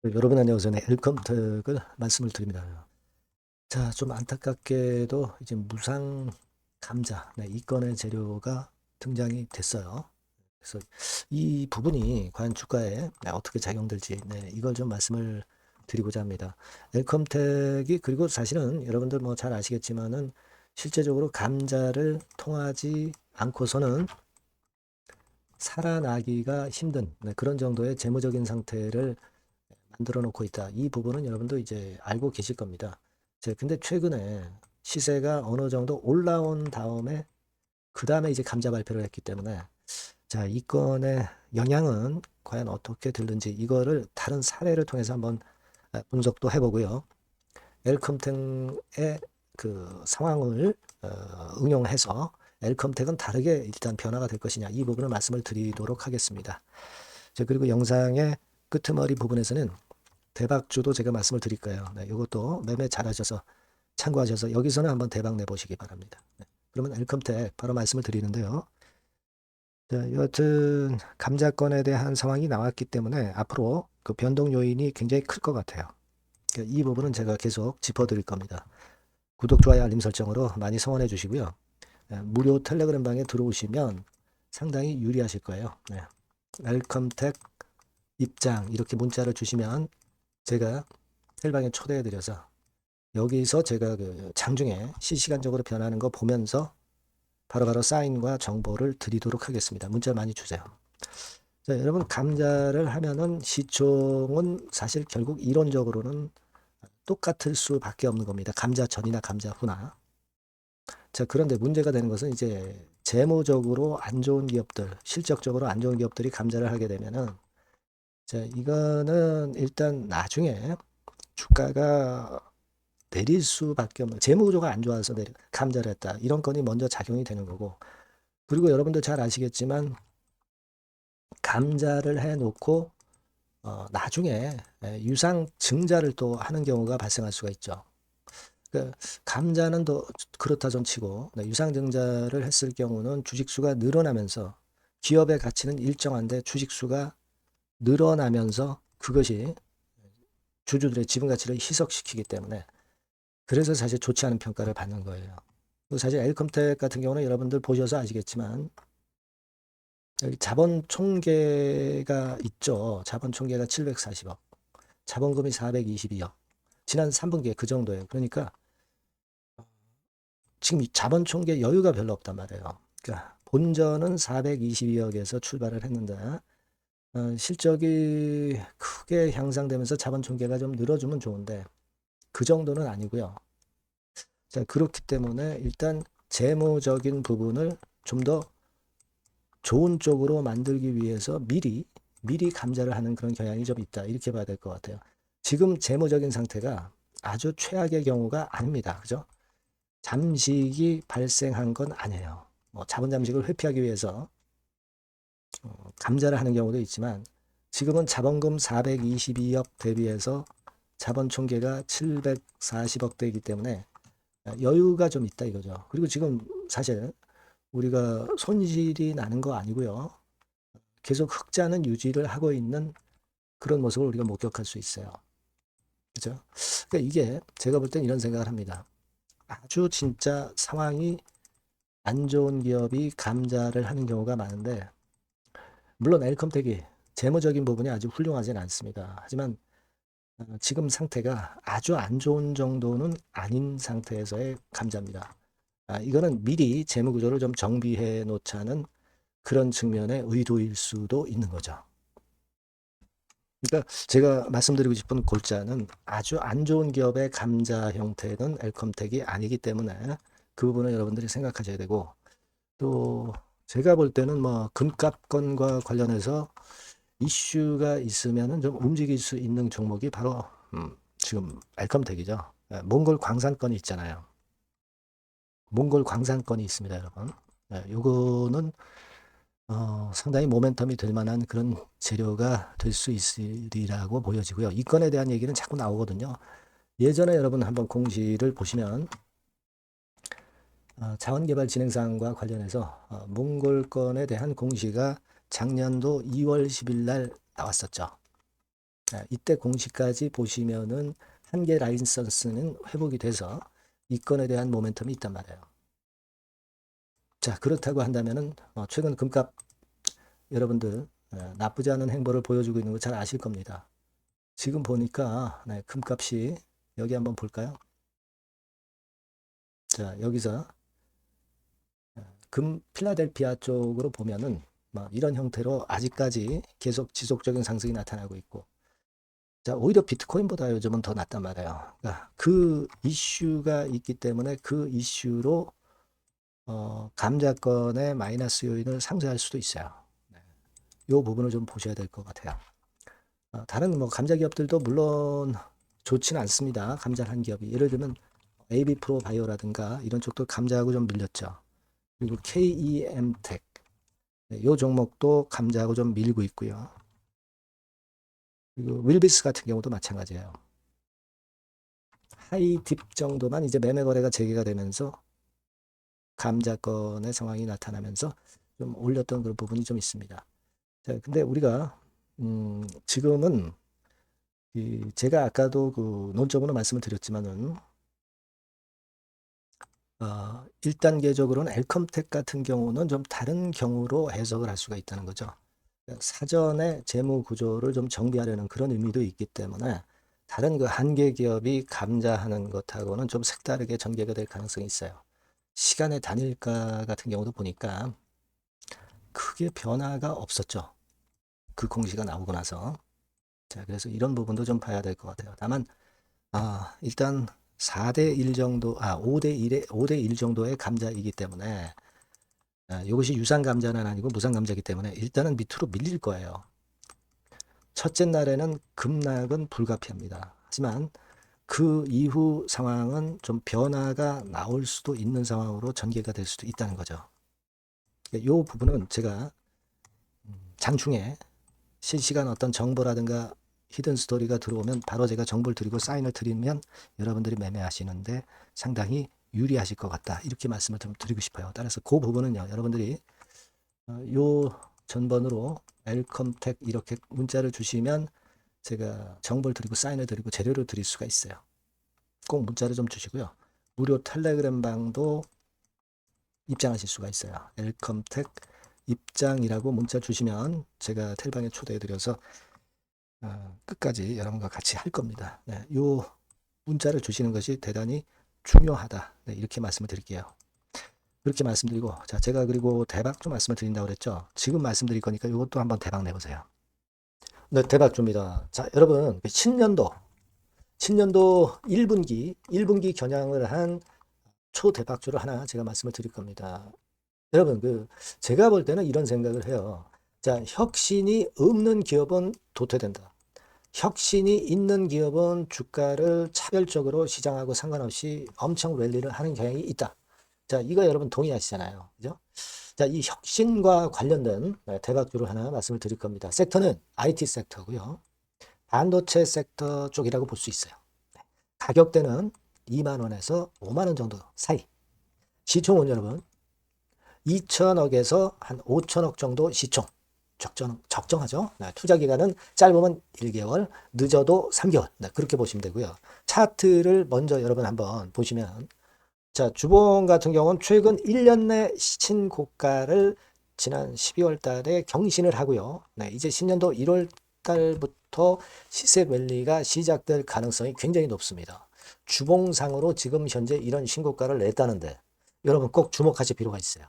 여러분 안녕하세요. 네, 웰컴택을 말씀을 드립니다. 자, 좀 안타깝게도 이제 무상 감자, 네, 이 건의 재료가 등장이 됐어요. 그래서 이 부분이 과연 주가에 네, 어떻게 작용될지, 네, 이걸 좀 말씀을 드리고자 합니다. 웰컴택이 그리고 사실은 여러분들 뭐 잘 아시겠지만은 실제적으로 감자를 통하지 않고서는 살아나기가 힘든 네, 그런 정도의 재무적인 상태를 만들어 놓고 있다. 이 부분은 여러분도 이제 알고 계실 겁니다. 근데 최근에 시세가 어느 정도 올라온 다음에 그 다음에 이제 감자 발표를 했기 때문에 자, 이 건의 영향은 과연 어떻게 들는지 이거를 다른 사례를 통해서 한번 분석도 해보고요. 엘컴텍의 그 상황을 응용해서 엘컴텍은 다르게 일단 변화가 될 것이냐 이 부분을 말씀을 드리도록 하겠습니다. 자, 그리고 영상의 끄트머리 부분에서는 대박주도 제가 말씀을 드릴 거예요. 네, 이것도 매매 잘하셔서 참고하셔서 여기서는 한번 대박 내보시기 바랍니다. 네, 그러면 엘컴텍 바로 말씀을 드리는데요. 자, 여하튼 감자건에 대한 상황이 나왔기 때문에 앞으로 그 변동 요인이 굉장히 클 것 같아요. 그러니까 이 부분은 제가 계속 짚어드릴 겁니다. 구독, 좋아요, 알림 설정으로 많이 성원해 주시고요. 무료 텔레그램 방에 들어오시면 상당히 유리하실 거예요. 네. 웰컴텍 입장 이렇게 문자를 주시면 제가 텔방에 초대해 드려서 여기서 제가 그 장중에 실시간적으로 변하는 거 보면서 바로바로 사인과 정보를 드리도록 하겠습니다. 문자 많이 주세요. 자, 여러분 감자를 하면은 시총은 사실 결국 이론적으로는 똑같을 수밖에 없는 겁니다. 감자 전이나 감자 후나. 자, 그런데 문제가 되는 것은 이제 재무적으로 안 좋은 기업들, 실적적으로 안 좋은 기업들이 감자를 하게 되면은 자, 이거는 일단 나중에 주가가 내릴 수밖에 없는 재무구조가 안 좋아서 감자를 했다. 이런 건이 먼저 작용이 되는 거고. 그리고 여러분들 잘 아시겠지만 감자를 해놓고 나중에 유상 증자를 또 하는 경우가 발생할 수가 있죠. 그 감자는 또 그렇다 전 치고 유상 증자를 했을 경우는 주식수가 늘어나면서 기업의 가치는 일정한데 주식수가 늘어나면서 그것이 주주들의 지분 가치를 희석시키기 때문에 그래서 사실 좋지 않은 평가를 받는 거예요. 사실 엘컴텍 같은 경우는 여러분들 보셔서 아시겠지만 여기 자본 총계가 있죠. 자본 총계가 740억, 자본금이 422억. 지난 3분기에 그 정도예요. 그러니까 지금 자본 총계 여유가 별로 없단 말이에요. 그러니까 본전은 422억에서 출발을 했는데 실적이 크게 향상되면서 자본 총계가 좀 늘어주면 좋은데 그 정도는 아니고요. 자, 그렇기 때문에 일단 재무적인 부분을 좀 더 좋은 쪽으로 만들기 위해서 미리 감자를 하는 그런 경향이 좀 있다. 이렇게 봐야 될 것 같아요. 지금 재무적인 상태가 아주 최악의 경우가 아닙니다. 그죠? 잠식이 발생한 건 아니에요. 뭐 자본 잠식을 회피하기 위해서 감자를 하는 경우도 있지만 지금은 자본금 422억 대비해서 자본 총계가 740억 대이기 때문에 여유가 좀 있다 이거죠. 그리고 지금 사실 우리가 손실이 나는 거 아니고요. 계속 흑자는 유지를 하고 있는 그런 모습을 우리가 목격할 수 있어요. 그죠? 그러니까 이게 제가 볼 땐 이런 생각을 합니다. 아주 진짜 상황이 안 좋은 기업이 감자를 하는 경우가 많은데 물론 엘컴텍이 재무적인 부분이 아주 훌륭하진 않습니다. 하지만 지금 상태가 아주 안 좋은 정도는 아닌 상태에서의 감자입니다. 이거는 미리 재무 구조를 좀 정비해 놓자는 그런 측면의 의도일 수도 있는 거죠. 그러니까 제가 말씀드리고 싶은 골자는 아주 안 좋은 기업의 감자 형태는 엘컴텍이 아니기 때문에 그 부분을 여러분들이 생각하셔야 되고 또 제가 볼 때는 뭐 금값건과 관련해서 이슈가 있으면은 좀 움직일 수 있는 종목이 바로 지금 엘컴텍이죠. 몽골 광산건이 있잖아요. 몽골 광산건이 있습니다, 여러분. 요거는 상당히 모멘텀이 될 만한 그런 재료가 될 수 있으리라고 보여지고요. 이 건에 대한 얘기는 자꾸 나오거든요. 예전에 여러분 한번 공시를 보시면 자원개발 진행사항과 관련해서 몽골 건에 대한 공시가 작년도 2월 10일 날 나왔었죠. 이때 공시까지 보시면은 한 개 라이선스는 회복이 돼서 이 건에 대한 모멘텀이 있단 말이에요. 자, 그렇다고 한다면은 최근 금값 여러분들 나쁘지 않은 행보를 보여주고 있는 거 잘 아실 겁니다. 지금 보니까 금값이 여기 한번 볼까요? 자, 여기서 필라델피아 쪽으로 보면은 이런 형태로 아직까지 계속 지속적인 상승이 나타나고 있고, 자, 오히려 비트코인보다 요즘은 더 낫단 말이에요. 그러니까 그 이슈가 있기 때문에 그 이슈로 감자권의 마이너스 요인을 상쇄할 수도 있어요. 이 부분을 좀 보셔야 될 것 같아요. 다른 감자 기업들도 물론 좋지는 않습니다. 감자를 한 기업이. 예를 들면 AB 프로 바이오라든가 이런 쪽도 감자하고 좀 밀렸죠. 그리고 KEM텍 이 종목도 감자하고 좀 밀고 있고요. 그리고 윌비스 같은 경우도 마찬가지예요. 하이딥 정도만 이제 매매 거래가 재개가 되면서 감자권의 상황이 나타나면서 좀 올렸던 그런 부분이 좀 있습니다. 자, 근데 우리가 지금은 제가 아까도 그 논점으로 말씀을 드렸지만은 1단계적으로는 엘컴텍 같은 경우는 좀 다른 경우로 해석을 할 수가 있다는 거죠. 사전에 재무 구조를 좀 정비하려는 그런 의미도 있기 때문에 다른 그 한 개 기업이 감자하는 것하고는 좀 색다르게 전개가 될 가능성이 있어요. 시간의 단일가 같은 경우도 보니까 크게 변화가 없었죠. 그 공시가 나오고 나서. 자, 그래서 이런 부분도 좀 봐야 될 것 같아요. 다만 일단 4대 1 정도, 5대 1 정도의 감자이기 때문에 이것이 유상 감자는 아니고 무상 감자이기 때문에 일단은 밑으로 밀릴 거예요. 첫째 날에는 급락은 불가피합니다. 하지만 그 이후 상황은 좀 변화가 나올 수도 있는 상황으로 전개가 될 수도 있다는 거죠. 이 부분은 제가 장중에 실시간 어떤 정보라든가 히든 스토리가 들어오면 바로 제가 정보를 드리고 사인을 드리면 여러분들이 매매하시는데 상당히 유리하실 것 같다. 이렇게 말씀을 좀 드리고 싶어요. 따라서 그 부분은요. 여러분들이 요 전번으로 엘컴텍 이렇게 문자를 주시면 제가 정보를 드리고 사인을 드리고 재료를 드릴 수가 있어요. 꼭 문자를 좀 주시고요. 무료 텔레그램 방도 입장하실 수가 있어요. 엘컴텍 입장이라고 문자 주시면 제가 텔방에 초대해 드려서 끝까지 여러분과 같이 할 겁니다. 네, 요 문자를 주시는 것이 대단히 중요하다. 네, 이렇게 말씀을 드릴게요. 그렇게 말씀드리고, 자, 제가 그리고 대박 좀 말씀을 드린다고 그랬죠. 지금 말씀드릴 거니까 이것도 한번 대박 내보세요. 네, 대박 줍니다. 자, 여러분, 신년도 1분기 겨냥을 한 초대박주를 하나 제가 말씀을 드릴 겁니다. 여러분, 제가 볼 때는 이런 생각을 해요. 자, 혁신이 없는 기업은 도태된다. 혁신이 있는 기업은 주가를 차별적으로 시장하고 상관없이 엄청 랠리를 하는 경향이 있다. 자, 이거 여러분 동의하시잖아요. 그죠? 자, 이 혁신과 관련된 대박주를 하나 말씀을 드릴 겁니다. 섹터는 IT 섹터고요. 반도체 섹터 쪽이라고 볼 수 있어요. 가격대는 2만 원에서 5만 원 정도 사이. 시총은 여러분 2천억에서 한 5천억 정도 시총. 적정하죠. 네, 투자 기간은 짧으면 1개월, 늦어도 3개월. 네, 그렇게 보시면 되고요. 차트를 먼저 여러분 한번 보시면, 자, 주봉 같은 경우는 최근 1년 내 신고가를 지난 12월 달에 경신을 하고요. 네, 이제 신년도 1월 달부터 시세 랠리가 시작될 가능성이 굉장히 높습니다. 주봉상으로 지금 현재 이런 신고가를 냈다는데 여러분 꼭 주목하실 필요가 있어요.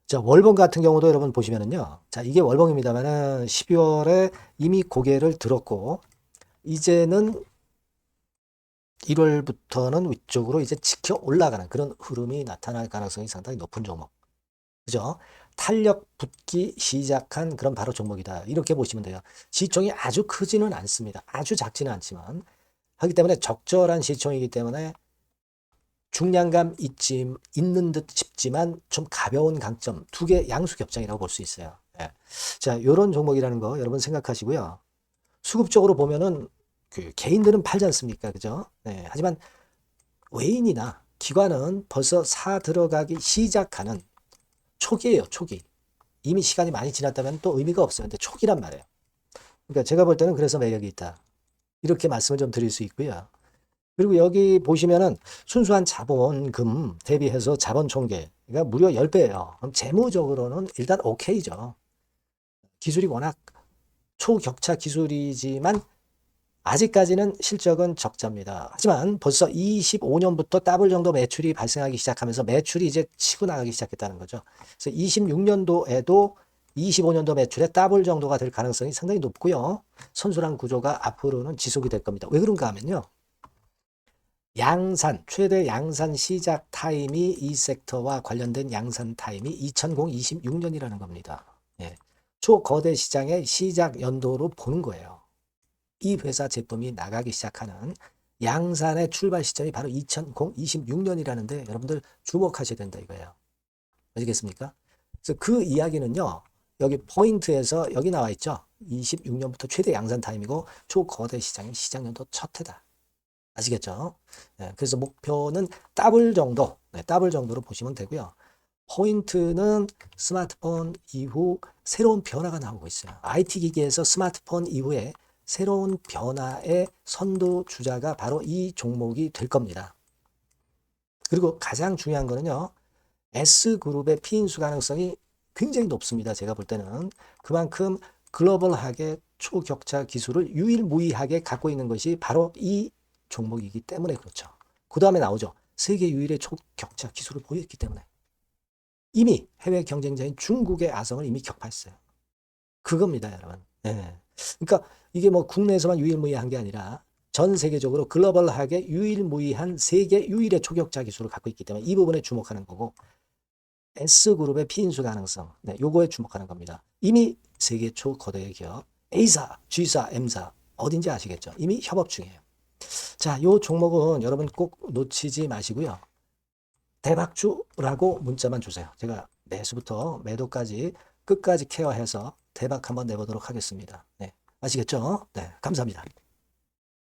자, 월봉 같은 경우도 여러분 보시면은요. 자, 이게 월봉입니다만은 12월에 이미 고개를 들었고, 이제는 1월부터는 위쪽으로 이제 지켜 올라가는 그런 흐름이 나타날 가능성이 상당히 높은 종목. 그죠? 탄력 붙기 시작한 그런 바로 종목이다. 이렇게 보시면 돼요. 시총이 아주 크지는 않습니다. 아주 작지는 않지만. 하기 때문에 적절한 시총이기 때문에 중량감 있는 듯 싶지만 좀 가벼운 강점, 두 개 양수 겹장이라고 볼 수 있어요. 예. 자, 이런 종목이라는 거 여러분 생각하시고요. 수급적으로 보면은 개인들은 팔지 않습니까? 그죠? 네. 하지만 외인이나 기관은 벌써 사 들어가기 시작하는 초기예요, 초기. 이미 시간이 많이 지났다면 또 의미가 없어요. 근데 초기란 말이에요. 그러니까 제가 볼 때는 그래서 매력이 있다. 이렇게 말씀을 좀 드릴 수 있고요. 그리고 여기 보시면은 순수한 자본금 대비해서 자본 총계가 무려 10배예요. 그럼 재무적으로는 일단 오케이죠. 기술이 워낙 초격차 기술이지만 아직까지는 실적은 적자입니다. 하지만 벌써 25년부터 더블 정도 매출이 발생하기 시작하면서 매출이 이제 치고 나가기 시작했다는 거죠. 그래서 26년도에도 25년도 매출의 더블 정도가 될 가능성이 상당히 높고요. 선순환 구조가 앞으로는 지속이 될 겁니다. 왜 그런가 하면요. 양산, 최대 양산 시작 타임이 이 섹터와 관련된 양산 타임이 2026년이라는 겁니다. 예. 초거대 시장의 시작 연도로 보는 거예요. 이 회사 제품이 나가기 시작하는 양산의 출발 시점이 바로 2026년이라는데 여러분들 주목하셔야 된다 이거예요. 아시겠습니까? 그래서 그 이야기는요. 여기 포인트에서 여기 나와 있죠. 26년부터 최대 양산 타임이고 초거대 시장의 시작 연도 첫 해다. 아시겠죠? 네, 그래서 목표는 더블 정도, 네, 더블 정도로 보시면 되고요. 포인트는 스마트폰 이후 새로운 변화가 나오고 있어요. IT 기기에서 스마트폰 이후에 새로운 변화의 선두주자가 바로 이 종목이 될 겁니다. 그리고 가장 중요한 거는요. S그룹의 피인수 가능성이 굉장히 높습니다. 제가 볼 때는. 그만큼 글로벌하게 초격차 기술을 유일무이하게 갖고 있는 것이 바로 이 종목이기 때문에 그렇죠. 그 다음에 나오죠. 세계 유일의 초격차 기술을 보였기 때문에. 이미 해외 경쟁자인 중국의 아성을 이미 격파했어요. 그겁니다, 여러분. 네. 그러니까 이게 뭐 국내에서만 유일무이한 게 아니라 전 세계적으로 글로벌하게 유일무이한 세계 유일의 초격차 기술을 갖고 있기 때문에 이 부분에 주목하는 거고 S그룹의 피인수 가능성, 네, 요거에 주목하는 겁니다. 이미 세계 초거대 기업 A사, G사, M사 어딘지 아시겠죠? 이미 협업 중이에요. 자, 요 종목은 여러분 꼭 놓치지 마시고요. 대박주라고 문자만 주세요. 제가 매수부터 매도까지 끝까지 케어해서 대박 한번 내보도록 하겠습니다. 네, 아시겠죠? 네, 감사합니다.